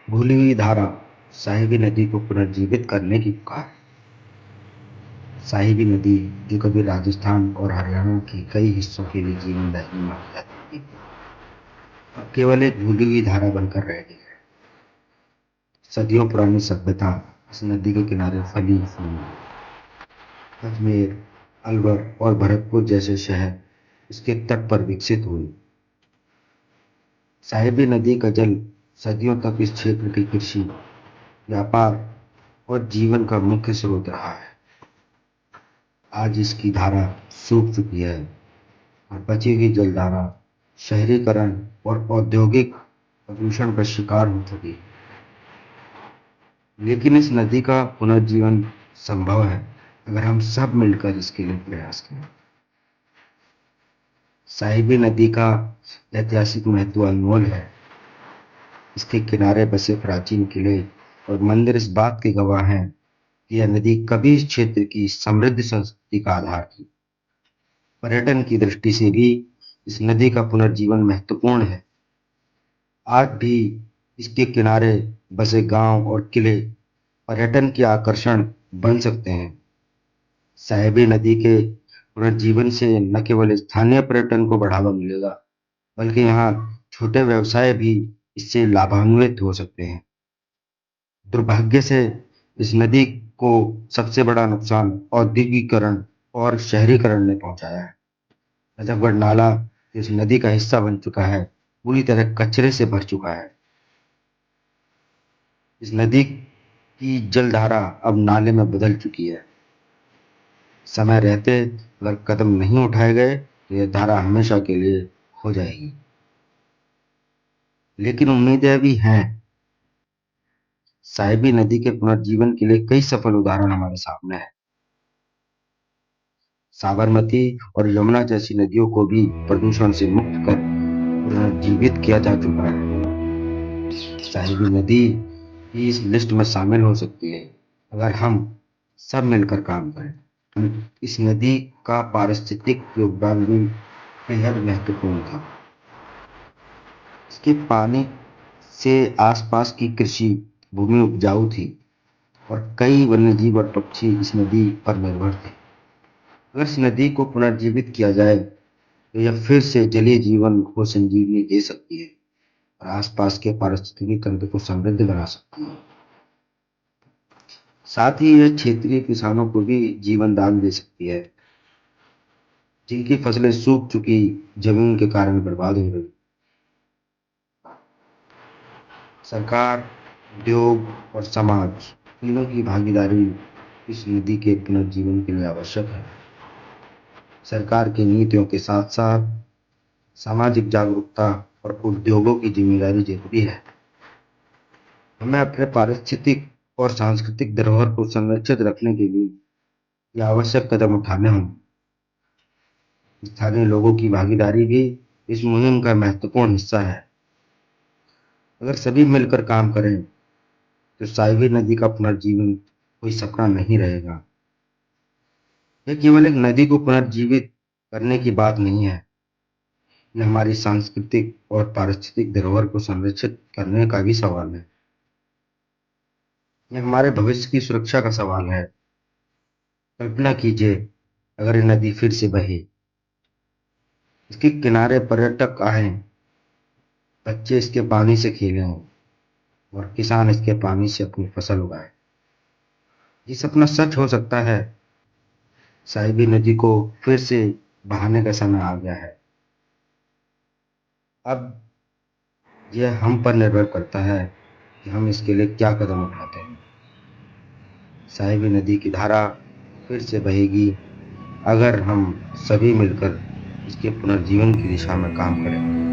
भूली हुई धारा साहिबी नदी को पुनर्जीवित करने की पुकार। साहिबी नदी, जो कभी राजस्थान और हरियाणा के कई हिस्सों के लिए जीवनदायिनी मानी जाती थी, अब केवल एक भूली हुई धारा बनकर रह गई है। सदियों पुरानी सभ्यता इस नदी के किनारे फली फूली। अजमेर, अलवर और भरतपुर जैसे शहर इसके तट पर विकसित हुए। साहिबी नदी का जल सदियों तक इस क्षेत्र की कृषि, व्यापार और जीवन का मुख्य स्रोत रहा है। आज इसकी धारा सूख चुकी है और बची हुई जलधारा शहरीकरण और औद्योगिक प्रदूषण का शिकार हो चुकी है। लेकिन इस नदी का पुनर्जीवन संभव है अगर हम सब मिलकर इसके लिए प्रयास करें। साहिबी नदी का ऐतिहासिक महत्व अनमोल है। इसके किनारे बसे प्राचीन किले और मंदिर इस बात के गवाह हैं कि यह नदी कभी इस क्षेत्र की समृद्ध संस्कृति का आधार थी। पर्यटन की दृष्टि से भी इस नदी का पुनर्जीवन महत्वपूर्ण है। आज भी इसके किनारे बसे गांव और किले पर्यटन के आकर्षण बन सकते हैं। साहिबी नदी के पुनर्जीवन से न केवल स्थानीय पर्यटन को बढ़ावा मिलेगा, बल्कि यहाँ छोटे व्यवसाय भी इससे लाभान्वित हो सकते हैं। दुर्भाग्य से इस नदी को सबसे बड़ा नुकसान औद्योगिकीकरण और शहरीकरण ने पहुंचाया है। नजफगढ़ नाला इस नदी का हिस्सा बन चुका है, पूरी तरह कचरे से भर चुका है। इस नदी की जलधारा अब नाले में बदल चुकी है। समय रहते अगर कदम नहीं उठाए गए तो यह धारा हमेशा के लिए खो जाएगी। लेकिन उम्मीदें भी हैं। साहिबी नदी के पुनर्जीवन के लिए कई सफल उदाहरण हमारे सामने हैं। साबरमती और यमुना जैसी नदियों को भी प्रदूषण से मुक्त कर पुनर्जीवित किया जा चुका है। साहिबी नदी भी इस लिस्ट में शामिल हो सकती है अगर हम सब मिलकर काम करें। इस नदी का पारिस्थितिक योगदान भी बेहद महत्वपूर्ण था। इसके पानी से आसपास की कृषि भूमि उपजाऊ थी और कई वन्यजीव और पक्षी इस नदी पर निर्भर थे। अगर इस नदी को पुनर्जीवित किया जाए तो यह फिर से जलीय जीवन को संजीवनी दे सकती है और आसपास के पारिस्थितिकी तंत्र को समृद्ध बना सकती है। साथ ही यह क्षेत्रीय किसानों को भी जीवन दान दे सकती है, जिनकी फसलें सूख चुकी जमीन के कारण बर्बाद हो रही। सरकार, उद्योग और समाज तीनों की भागीदारी इस नदी के पुनर्जीवन के लिए आवश्यक है। सरकार की नीतियों के साथ साथ सामाजिक जागरूकता और उद्योगों की जिम्मेदारी जरूरी है। हमें अपने पारिस्थितिक और सांस्कृतिक धरोहर को संरक्षित रखने के लिए ये आवश्यक कदम उठाने होंगे। स्थानीय लोगों की भागीदारी भी इस मुहिम का महत्वपूर्ण हिस्सा है। अगर सभी मिलकर काम करें तो साहिबी नदी का पुनर्जीवन कोई सपना नहीं रहेगा। यह केवल एक नदी को पुनर्जीवित करने की बात नहीं है, यह हमारी सांस्कृतिक और पारिस्थितिक धरोहर को संरक्षित करने का भी सवाल है। यह हमारे भविष्य की सुरक्षा का सवाल है। कल्पना कीजिए अगर यह नदी फिर से बहे, इसके किनारे पर्यटक आए, बच्चे इसके पानी से खेलें और किसान इसके पानी से अपनी फसल उगाए। ये सपना सच हो सकता है। साहिबी नदी को फिर से बहाने का समय आ गया है। अब यह हम पर निर्भर करता है कि हम इसके लिए क्या कदम उठाते हैं। साहिबी नदी की धारा फिर से बहेगी अगर हम सभी मिलकर इसके पुनर्जीवन की दिशा में काम करें।